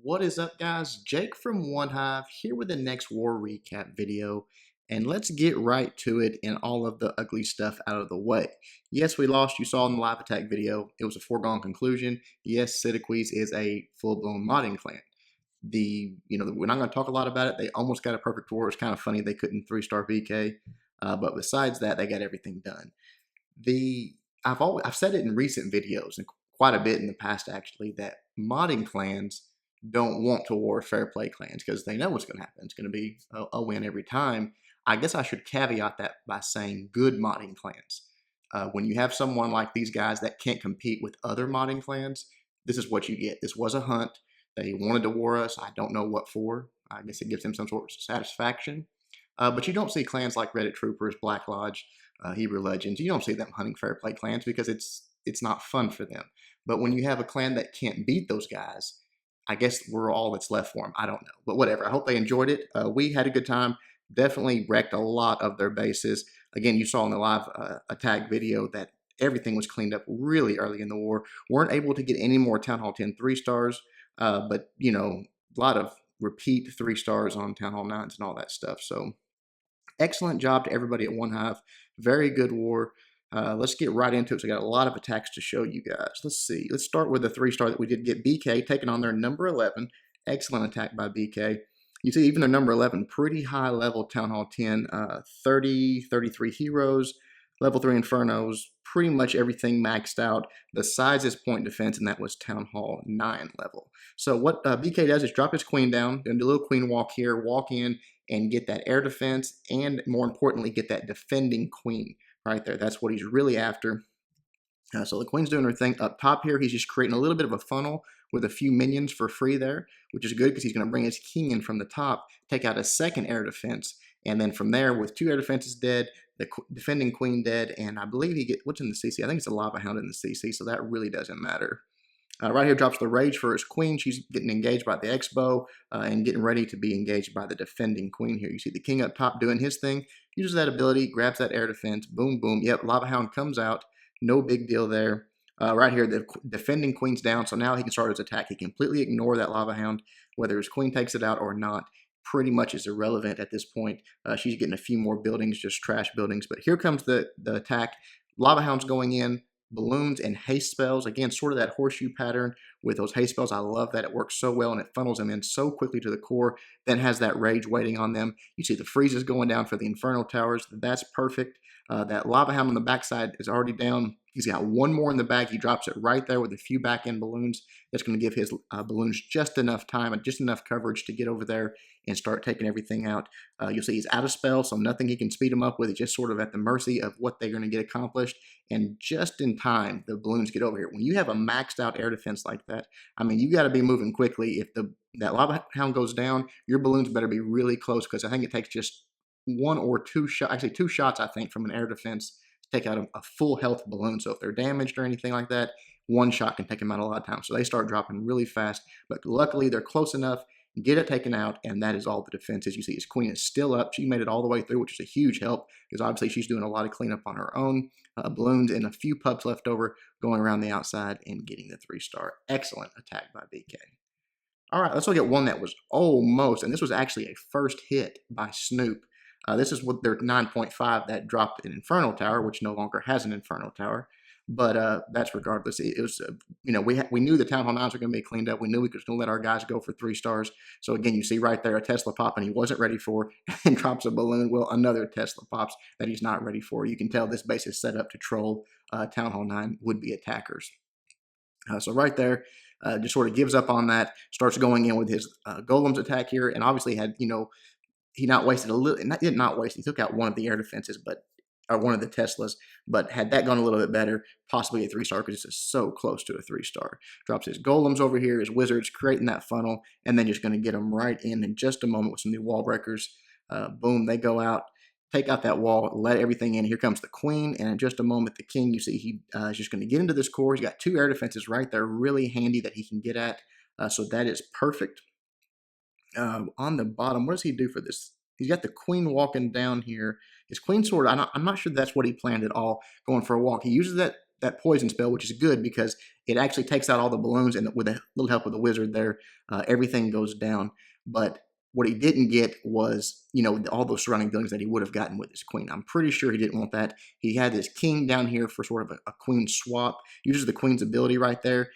What is up, guys? Jake from OneHive here with the next war recap video. And let's get right to it and all of the ugly stuff out of the way. Yes, we lost. You saw in the live attack video. It was a foregone conclusion. Yes, Sitaquis is a full-blown modding clan. We're not going to talk a lot about it. They almost got a perfect war. It's kind of funny they couldn't 3-star VK. But besides that, they got everything done. I've said it in recent videos and quite a bit in the past actually that modding clans don't want to war fair play clans because they know what's going to happen. It's going to be a win every time. I guess I should caveat that by saying good modding clans. When you have someone like these guys that can't compete with other modding clans, this is what you get. This was a hunt. They wanted to war us. I don't know what for. I guess it gives them some sort of satisfaction. But you don't see clans like Reddit Troopers, Black Lodge, Hebrew Legends. You don't see them hunting fair play clans because it's not fun for them. But when you have a clan that can't beat those guys, I guess we're all that's left for them. I don't know, but whatever. I hope they enjoyed it. We had a good time. Definitely wrecked a lot of their bases. Again, you saw in the live attack video that everything was cleaned up really early in the war. Weren't able to get any more Town Hall 10 3-stars, but a lot of repeat 3-stars on Town Hall 9s and all that stuff. So excellent job to everybody at OneHive. Very good war. Let's get right into it. So I got a lot of attacks to show you guys. Let's see. Let's start with the 3-star that we did get. BK taking on their number 11. Excellent attack by BK. You see even their number 11, pretty high level Town Hall 10. 30, 33 heroes, level 3 infernos, pretty much everything maxed out. The size is point defense, and that was Town Hall 9 level. So what BK does is drop his queen down, do a little queen walk here, walk in, and get that air defense, and more importantly, get that defending queen right there. That's what he's really after. So the queen's doing her thing up top here. He's just creating a little bit of a funnel with a few minions for free there, which is good because he's going to bring his king in from the top, take out a second air defense, and then from there, with 2 air defenses dead, the defending queen dead, and I believe he what's in the CC? I think it's a lava hound in the CC, so that really doesn't matter. Right here drops the rage for his queen. She's getting engaged by the X-bow and getting ready to be engaged by the defending queen here. You see the king up top doing his thing. Uses that ability, grabs that air defense. Boom, boom. Yep, lava hound comes out. No big deal there. Right here, the defending queen's down, so now he can start his attack. He completely ignore that lava hound, whether his queen takes it out or not. Pretty much is irrelevant at this point. She's getting a few more buildings, just trash buildings. But here comes the attack. Lava hound's going in. Balloons and haste spells, again, sort of that horseshoe pattern with those haste spells. I love that. It works so well and it funnels them in so quickly to the core, then has that rage waiting on them. You see the freezes going down for the inferno towers. That's perfect. That lava hound on the backside is already down. He's got one more in the back. He drops it right there with a few back end balloons. That's going to give his balloons just enough time and just enough coverage to get over there and start taking everything out. You'll see he's out of spell, so nothing he can speed him up with. He's just sort of at the mercy of what they're going to get accomplished. And just in time, the balloons get over here. When you have a maxed out air defense like that, I mean, you got to be moving quickly. If that lava hound goes down, your balloons better be really close because I think it takes just 1 or 2 shots, actually 2 shots, I think, from an air defense to take out a full health balloon. So if they're damaged or anything like that, 1 shot can take them out a lot of times. So they start dropping really fast, but luckily they're close enough, get it taken out, and that is all the defense is. You see his queen is still up. She made it all the way through, which is a huge help because obviously she's doing a lot of cleanup on her own. Balloons and a few pups left over going around the outside and getting the 3-star. Excellent attack by BK. All right, let's look at one that was almost, and this was actually a first hit by Snoop. This is what their 9.5 that dropped an Inferno Tower, which no longer has an Inferno Tower. But that's regardless. It was, we knew the Town Hall 9s were going to be cleaned up. We knew we could let our guys go for 3-stars. So again, you see right there a Tesla pop, and he wasn't ready for, and drops a balloon. Well, another Tesla pops that he's not ready for. You can tell this base is set up to troll Town Hall 9 would-be attackers. So right there, just sort of gives up on that, starts going in with his golems attack here, and obviously had, he not wasted a little, he did not waste, he took out one of the air defenses, or one of the Teslas, but had that gone a little bit better, possibly a 3-star because it's just so close to a 3-star. Drops his golems over here, his wizards, creating that funnel, and then just going to get them right in just a moment with some new wall breakers. Boom, they go out, take out that wall, let everything in. Here comes the queen, and in just a moment, the king, you see he is just going to get into this core. He's got 2 air defenses right there, really handy that he can get at, so that is perfect. On the bottom, what does he do for this? He's got the queen walking down here. His queen sword, I'm not sure that's what he planned at all, going for a walk. He uses that that poison spell, which is good because it actually takes out all the balloons, and with a little help of the wizard there, everything goes down. But what he didn't get was, all those surrounding buildings that he would have gotten with his queen. I'm pretty sure he didn't want that. He had his king down here for sort of a queen swap. Uses the queen's ability right there.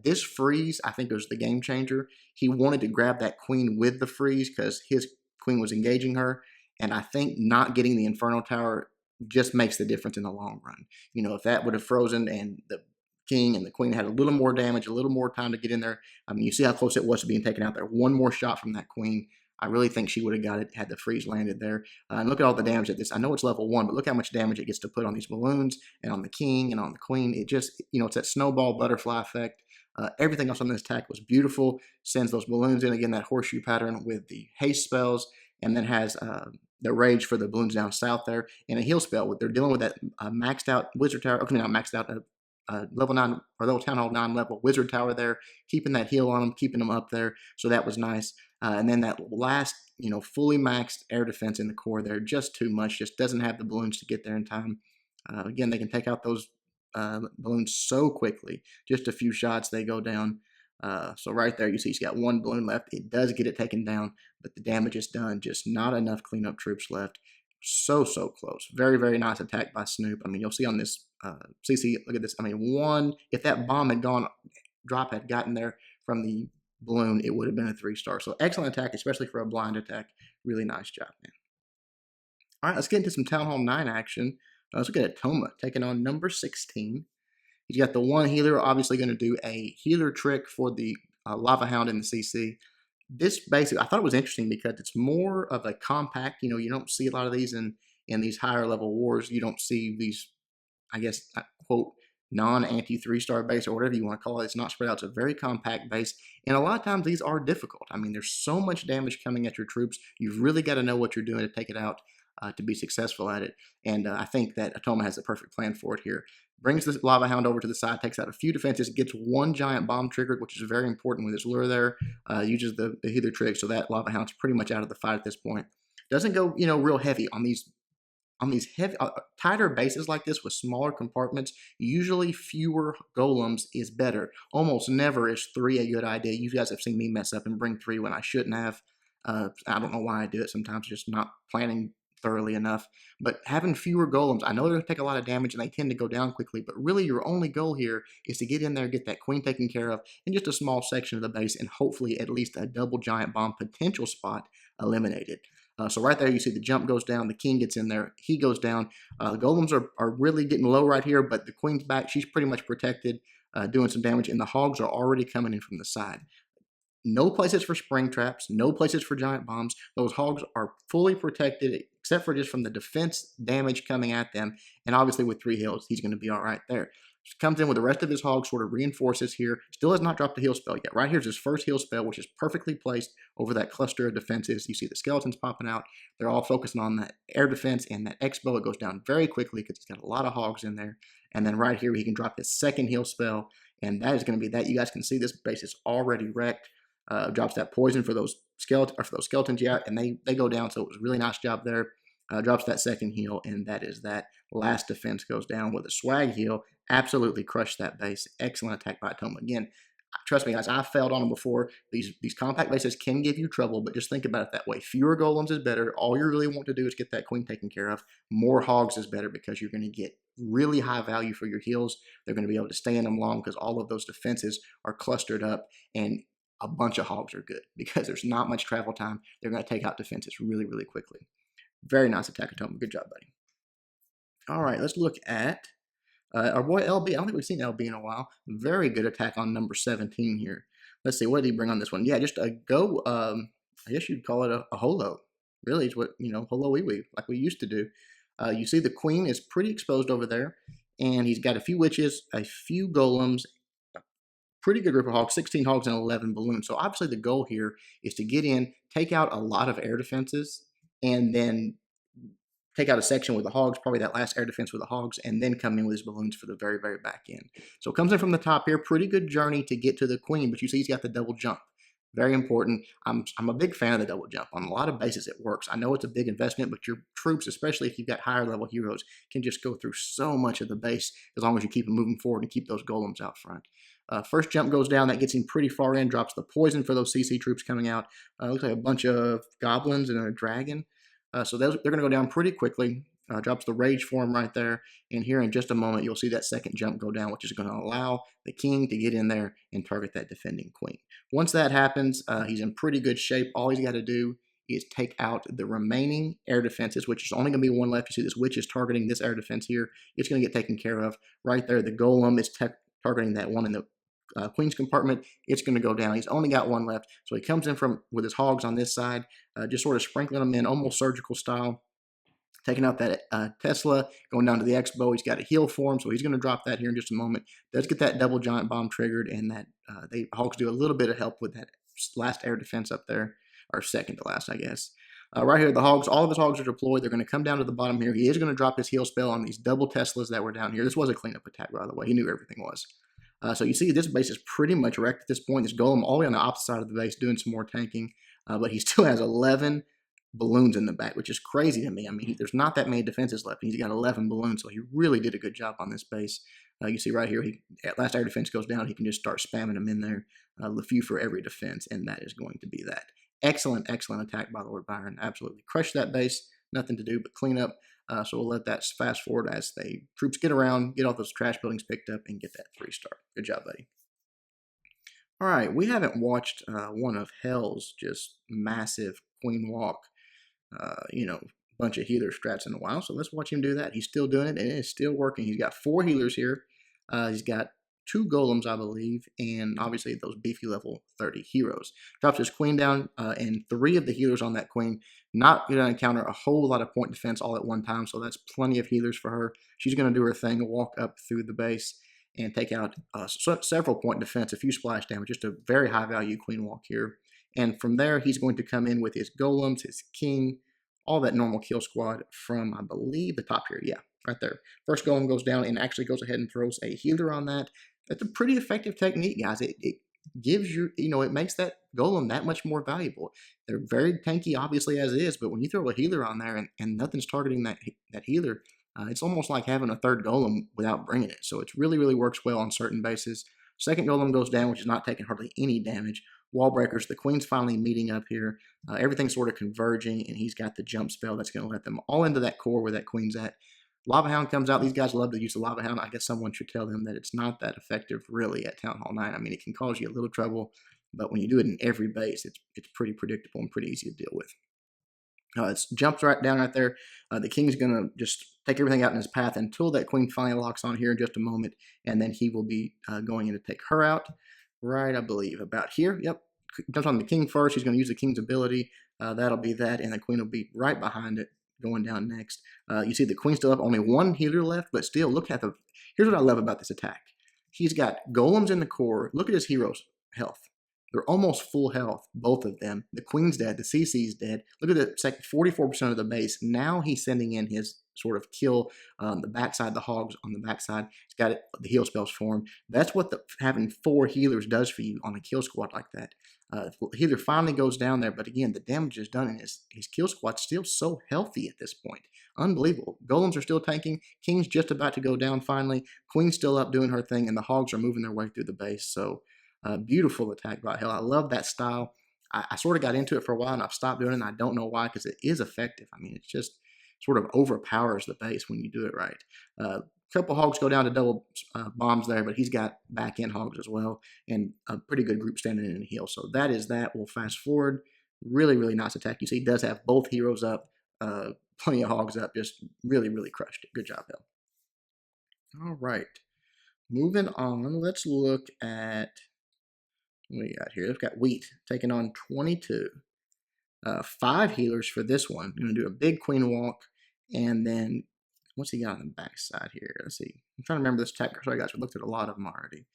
This freeze, I think, was the game changer. He wanted to grab that queen with the freeze because his queen was engaging her. And I think not getting the Inferno Tower just makes the difference in the long run. If that would have frozen and the king and the queen had a little more damage, a little more time to get in there. I mean, you see how close it was to being taken out there. One more shot from that queen. I really think she would have got it had the freeze landed there. And look at all the damage at this. I know it's level 1, but look how much damage it gets to put on these balloons and on the king and on the queen. It just, it's that snowball butterfly effect. Everything else on this attack was beautiful. Sends those balloons in. Again, that horseshoe pattern with the haste spells, and then has the rage for the balloons down south there, and a heal spell. They're dealing with that maxed out wizard tower. Okay, not maxed out, level 9 or level Town Hall 9 level wizard tower there, keeping that heal on them, keeping them up there. So that was nice. And then that last, fully maxed air defense in the core there, just too much. Just doesn't have the balloons to get there in time. Again, they can take out those balloons so quickly. Just a few shots, they go down. So right there, you see he's got one balloon left. It does get it taken down, but the damage is done. Just not enough cleanup troops left. So close. Very, very nice attack by Snoop. I mean, you'll see on this CC, look at this. I mean, if that bomb had drop had gotten there from the balloon, it would have been a 3-star. So excellent attack, especially for a blind attack. Really nice job, man. All right, let's get into some Town Hall 9 action. Let's look at Toma taking on number 16. He's got the one healer, obviously going to do a healer trick for the Lava Hound in the CC. This basically, I thought it was interesting because it's more of a compact, you don't see a lot of these in these higher level wars. You don't see these, I guess, quote, non-anti 3-star base or whatever you want to call it. It's not spread out. It's a very compact base. And a lot of times these are difficult. I mean, there's so much damage coming at your troops. You've really got to know what you're doing to take it out to be successful at it. And I think that Atoma has the perfect plan for it here. Brings the Lava Hound over to the side, takes out a few defenses, gets one giant bomb triggered, which is very important with his lure there. Uses the healer trick, so that Lava Hound's pretty much out of the fight at this point. Doesn't go, real heavy on these heavy, tighter bases like this with smaller compartments. Usually fewer golems is better. Almost never is 3 a good idea. You guys have seen me mess up and bring 3 when I shouldn't have. I don't know why I do it. Sometimes just not planning thoroughly enough. But having fewer golems, I know they're going to take a lot of damage and they tend to go down quickly, but really your only goal here is to get in there, get that queen taken care of in just a small section of the base, and hopefully at least a double giant bomb potential spot eliminated. So right there, you see the jump goes down, the king gets in there, he goes down. The golems are really getting low right here, but the queen's back, she's pretty much protected, doing some damage, and the hogs are already coming in from the side. No places for spring traps, no places for giant bombs. Those hogs are fully protected, except for just from the defense damage coming at them. And obviously with 3 heals, he's going to be all right there. Just comes in with the rest of his hogs, sort of reinforces here. Still has not dropped the heal spell yet. Right here's his first heal spell, which is perfectly placed over that cluster of defenses. You see the skeletons popping out. They're all focusing on that air defense and that X-bow. It goes down very quickly because he's got a lot of hogs in there. And then right here, he can drop his second heal spell. And that is going to be that. You guys can see this base is already wrecked. Drops that poison for those skeletons, yeah, and they go down. So it was a really nice job there. Drops that second heal, and that is that. Last defense goes down with a swag heal. Absolutely crushed that base. Excellent attack by Atoma. Again, trust me, guys, I failed on them before. These compact bases can give you trouble, but just think about it that way. Fewer golems is better. All you really want to do is get that queen taken care of. More hogs is better because you're going to get really high value for your heals. They're going to be able to stay in them long because all of those defenses are clustered up, and a bunch of hogs are good because there's not much travel time. They're going to take out defenses really, really quickly. Very nice attack, Atoma. Good job, buddy. All right, let's look at our boy LB. I don't think we've seen LB in a while. Very good attack on number 17 here. Let's see, what did he bring on this one? Yeah, just a go, I guess you'd call it a holo. Really, it's what, holo-wee-wee, like we used to do. You see the queen is pretty exposed over there, and he's got a few witches, a few golems, pretty good group of hogs, 16 hogs and 11 balloons. So obviously the goal here is to get in, take out a lot of air defenses, and then take out a section with the hogs, probably that last air defense with the hogs, and then come in with his balloons for the very, very back end. So it comes in from the top here. Pretty good journey to get to the queen, but you see he's got the double jump. Very important. I'm a big fan of the double jump. On a lot of bases, it works. I know it's a big investment, but your troops, especially if you've got higher level heroes, can just go through so much of the base as long as you keep them moving forward and keep those golems out front. First jump goes down. That gets him pretty far in, drops the poison for those CC troops coming out. Looks like a bunch of goblins and a dragon. So they're going to go down pretty quickly. Drops the rage for him right there. And here in just a moment, you'll see that second jump go down, which is going to allow the king to get in there and target that defending queen. Once that happens, he's in pretty good shape. All he's got to do is take out the remaining air defenses, which is only going to be one left. You see this witch is targeting this air defense here. It's going to get taken care of. Right there, the golem is targeting that one in the queen's compartment. It's going to go down. He's only got one left. So he comes in with his hogs on this side, just sort of sprinkling them in almost surgical style. Taking out that Tesla, going down to the Expo. He's got a heal for him, so he's going to drop that here in just a moment. Does get that double giant bomb triggered, and that Hogs do a little bit of help with that last air defense up there, or second to last, I guess. Right here, the Hogs, all of his Hogs are deployed. They're going to come down to the bottom here. He is going to drop his heal spell on these double Teslas that were down here. This was a cleanup attack, by the way. He knew everything was. So you see this base is pretty much wrecked at this point. This golem all the way on the opposite side of the base doing some more tanking, but he still has 11 balloons in the back, which is crazy to me. I mean, there's not that many defenses left. He's got 11 balloons, so he really did a good job on this base. You see right here, at last air defense goes down, he can just start spamming them in there, a few for every defense, and that is going to be that. Excellent, excellent attack by Lord Byron. Absolutely crushed that base. Nothing to do but clean up. So we'll let that fast forward as the troops get around, get all those trash buildings picked up, and get that 3-star. Good job, buddy. All right, we haven't watched one of Hell's just massive Queen Walk bunch of healer strats in a while. So let's watch him do that. He's still doing it, and it's still working. He's got 4 healers here. He's got 2 golems, I believe, and obviously those beefy level 30 heroes. Drops his queen down, and 3 of the healers on that queen. Not going to encounter a whole lot of point defense all at one time, so that's plenty of healers for her. She's going to do her thing, walk up through the base, and take out several point defense, a few splash damage, just a very high value queen walk here. And from there, he's going to come in with his golems, his king, all that normal kill squad from, I believe, the top here. Yeah, right there. First golem goes down and actually goes ahead and throws a healer on that. That's a pretty effective technique, guys. It gives you, it makes that golem that much more valuable. They're very tanky, obviously, as it is, but when you throw a healer on there and nothing's targeting that healer, it's almost like having a third golem without bringing it. So it really, really works well on certain bases. Second golem goes down, which is not taking hardly any damage. Wall breakers, the queen's finally meeting up here. Everything's sort of converging, and he's got the jump spell that's going to let them all into that core where that queen's at. Lava Hound comes out. These guys love to use the Lava Hound. I guess someone should tell them that it's not that effective really at Town Hall 9. I mean, it can cause you a little trouble, but when you do it in every base, it's pretty predictable and pretty easy to deal with. It jumps right down right there. The king's going to just take everything out in his path until that queen finally locks on here in just a moment, and then he will be going in to take her out. Right, I believe, about here. Yep. Jumps on the king first. He's going to use the king's ability. That'll be that, and the queen will be right behind it, going down next. You see the queen still up, only 1 healer left, but still, look at the... Here's what I love about this attack. He's got golems in the core. Look at his heroes' health. They're almost full health, both of them. The queen's dead. The CC's dead. Look at the second, 44% of the base. Now he's sending in his sort of kill the backside, the hogs on the backside. He's got the heal spells for him. That's what having 4 healers does for you on a kill squad like that. Healer finally goes down there, but again, the damage is done, and his kill squad's still so healthy at this point. Unbelievable. Golems are still tanking. King's just about to go down finally. Queen's still up doing her thing, and the hogs are moving their way through the base. So beautiful attack by Hell. I love that style. I sort of got into it for a while, and I've stopped doing it, and I don't know why, because it is effective. I mean, it's just sort of overpowers the base when you do it right. Couple hogs go down to double bombs there, but he's got back-end hogs as well, and a pretty good group standing in the hill. So that is that. We'll fast forward. Really, really nice attack. You see he does have both heroes up, plenty of hogs up, just really, really crushed it. Good job, Hell. All right. Moving on, let's look at what we got here. We've got Wheat taking on 22. 5 healers for this one. I'm going to do a big queen walk, and then what's he got on the back side here? Let's see. I'm trying to remember this attack. Sorry, guys. We looked at a lot of them already.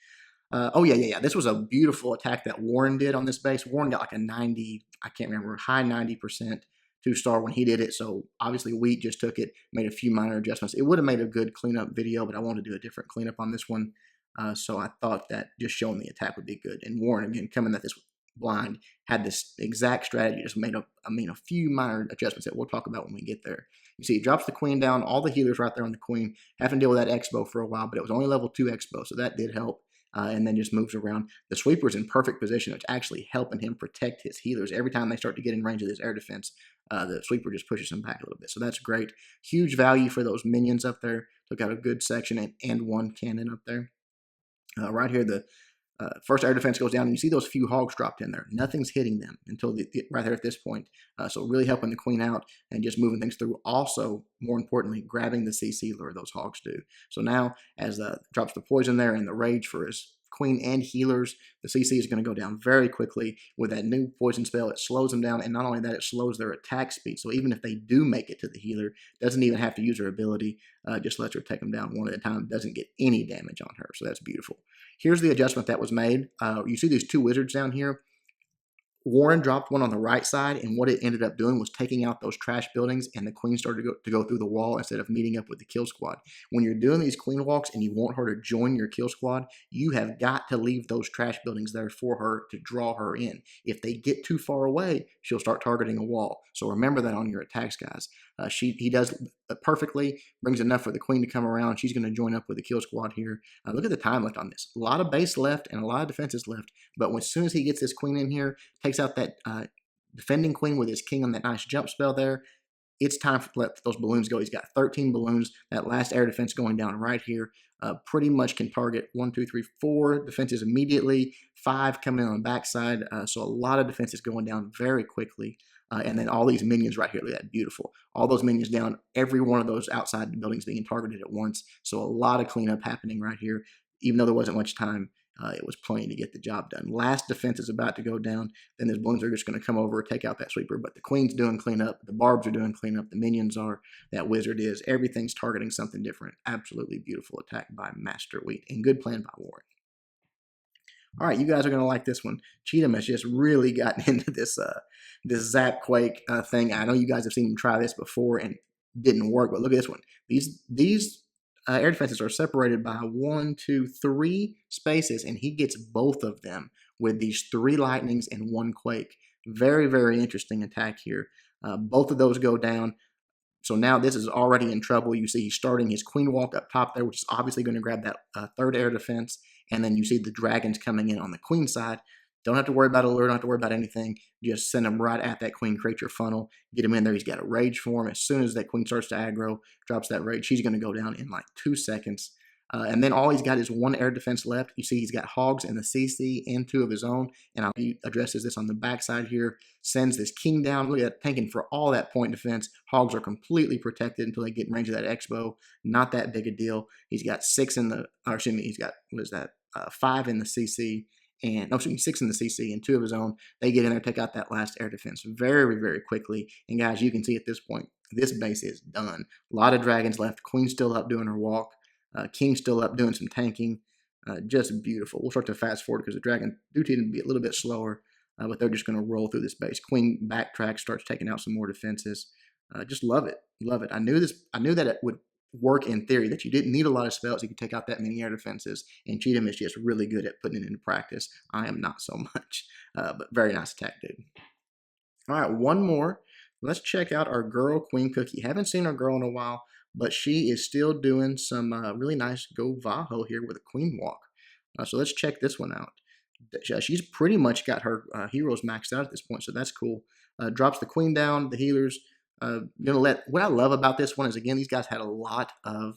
Oh, yeah. This was a beautiful attack that Warren did on this base. Warren got like a 90, I can't remember, high 90% 2-star when he did it. So obviously Wheat just took it, made a few minor adjustments. It would have made a good cleanup video, but I wanted to do a different cleanup on this one. So I thought that just showing the attack would be good. And Warren, again, coming at this blind, had this exact strategy, just made a few minor adjustments that we'll talk about when we get there. You see, he drops the queen down, all the healers right there on the queen, having to deal with that Expo for a while, but it was only level 2 Expo, so that did help. And then just moves around. The sweeper's in perfect position. It's actually helping him protect his healers. Every time they start to get in range of this air defense, the sweeper just pushes them back a little bit. So that's great. Huge value for those minions up there. Took out a good section and one cannon up there. Right here, the first air defense goes down, and you see those few hogs dropped in there. Nothing's hitting them until right there at this point. So really helping the queen out and just moving things through. Also, more importantly, grabbing the CC lure those hogs do. So now, as drops the poison there and the rage for his queen and healers, the CC is going to go down very quickly with that new poison spell. It slows them down, and not only that, it slows their attack speed. So even if they do make it to the healer, doesn't even have to use her ability, just lets her take them down one at a time, doesn't get any damage on her. So that's beautiful. Here's the adjustment that was made. You see these two wizards down here? Warren dropped one on the right side, and what it ended up doing was taking out those trash buildings, and the queen started to go through the wall instead of meeting up with the kill squad. When you're doing these queen walks and you want her to join your kill squad, you have got to leave those trash buildings there for her to draw her in. If they get too far away, she'll start targeting a wall. So remember that on your attacks, guys. He does perfectly, brings enough for the queen to come around. She's going to join up with the kill squad here. Look at the time left on this. A lot of base left and a lot of defenses left, but as soon as he gets this queen in here, takes out that defending queen with his king on that nice jump spell there, it's time to let those balloons go. He's got 13 balloons. That last air defense going down right here pretty much can target 1, 2, 3, 4 defenses immediately, 5 coming in on the backside. So a lot of defenses going down very quickly. And then all these minions right here, look at that, beautiful. All those minions down, every one of those outside the buildings being targeted at once. So a lot of cleanup happening right here. Even though there wasn't much time, it was plenty to get the job done. Last defense is about to go down. Then these balloons are just going to come over, take out that sweeper. But the queen's doing cleanup. The barbs are doing cleanup. The minions are. That wizard is. Everything's targeting something different. Absolutely beautiful attack by Master Wheat. And good plan by Warren. All right, you guys are going to like this one. Cheatham has just really gotten into this Zap Quake thing. I know you guys have seen him try this before and didn't work, but look at this one. These air defenses are separated by 1, 2, 3 spaces, and he gets both of them with these 3 lightnings and 1 quake. Very, very interesting attack here. Both of those go down. So now this is already in trouble. You see he's starting his queen walk up top there, which is obviously going to grab that third air defense. And then you see the dragons coming in on the queen side. Don't have to worry about alert, don't have to worry about anything. Just send them right at that queen, create your funnel, get him in there. He's got a rage for him. As soon as that queen starts to aggro, drops that rage, she's going to go down in like 2 seconds. And then all he's got is 1 air defense left. You see he's got hogs in the CC and 2 of his own. And he addresses this on the backside here. Sends this king down. Look at that, tanking for all that point defense. Hogs are completely protected until they get in range of that Expo. Not that big a deal. He's got 6 in the, or excuse me, he's got, what is that, 5 in the CC. And, no, excuse me, 6 in the CC and 2 of his own. They get in there, take out that last air defense very, very quickly. And guys, you can see at this point, this base is done. A lot of dragons left. Queen's still up doing her walk. King's still up doing some tanking. Just beautiful. We'll start to fast forward because the dragon do tend to be a little bit slower, but they're just going to roll through this base. Queen backtracks, starts taking out some more defenses. Just love it. Love it. I knew that it would work in theory, that you didn't need a lot of spells. You could take out that many air defenses, and Cheatham is just really good at putting it into practice. I am not so much, but very nice attack, dude. All right, one more. Let's check out our girl, Queen Cookie. Haven't seen our girl in a while, but she is still doing some really nice GoHo here with a queen walk. So let's check this one out. She's pretty much got her heroes maxed out at this point, so that's cool. Drops the queen down, the healers. What I love about this one is, again, these guys had a lot of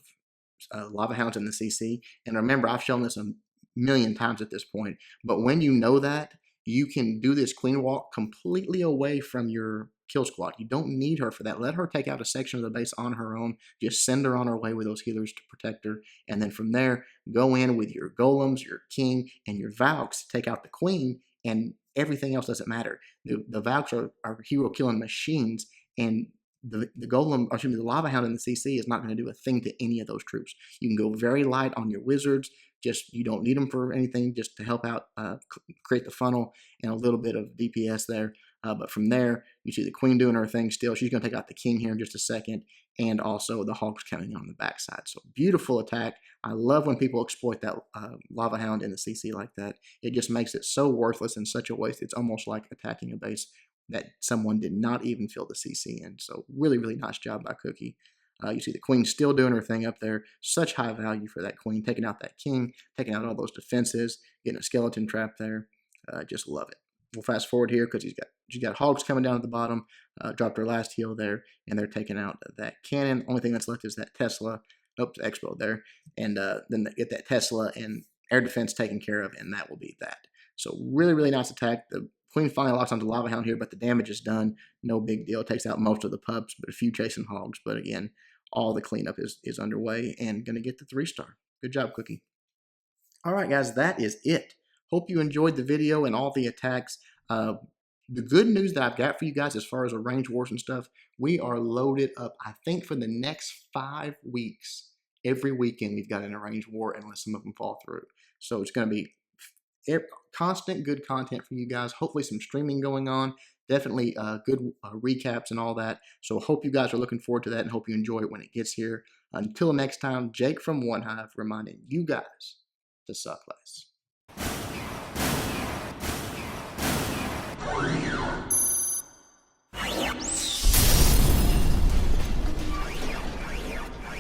lava hounds in the CC. And remember, I've shown this a million times at this point, but when you know that, you can do this queen walk completely away from your kill squad. You don't need her for that. Let her take out a section of the base on her own. Just send her on her way with those healers to protect her. And then from there, go in with your golems, your king, and your valks, take out the queen, and everything else doesn't matter. The valks are hero killing machines, and the golem, or excuse me, the lava hound in the CC is not going to do a thing to any of those troops. You can go very light on your wizards. Just, you don't need them for anything, just to help out, create the funnel and a little bit of DPS there. But from there, you see the queen doing her thing still. She's going to take out the king here in just a second, and also the hogs coming on the backside. So beautiful attack. I love when people exploit that lava hound in the CC like that. It just makes it so worthless and such a waste. It's almost like attacking a base that someone did not even fill the CC in. So really, really nice job by Cookie. You see the queen still doing her thing up there. Such high value for that queen, taking out that king, taking out all those defenses, getting a skeleton trap there. Just love it. We'll fast forward here because she's got hogs coming down at the bottom. Dropped her last heal there, and they're taking out that cannon. Only thing that's left is that Tesla. Oops, explode there. And then they get that Tesla and air defense taken care of, and that will be that. So really, really nice attack. The queen finally locks onto Lava Hound here, but the damage is done. No big deal. Takes out most of the pups, but a few chasing hogs. But again, all the cleanup is underway and going to get the 3-star. Good job, Cookie. All right, guys, that is it. Hope you enjoyed the video and all the attacks. The good news that I've got for you guys as far as range wars and stuff, we are loaded up, I think, for the next 5 weeks. Every weekend we've got an arranged war unless some of them fall through. So it's going to be constant good content for you guys. Hopefully some streaming going on. Definitely good recaps and all that. So hope you guys are looking forward to that and hope you enjoy it when it gets here. Until next time, Jake from OneHive reminding you guys to suck less.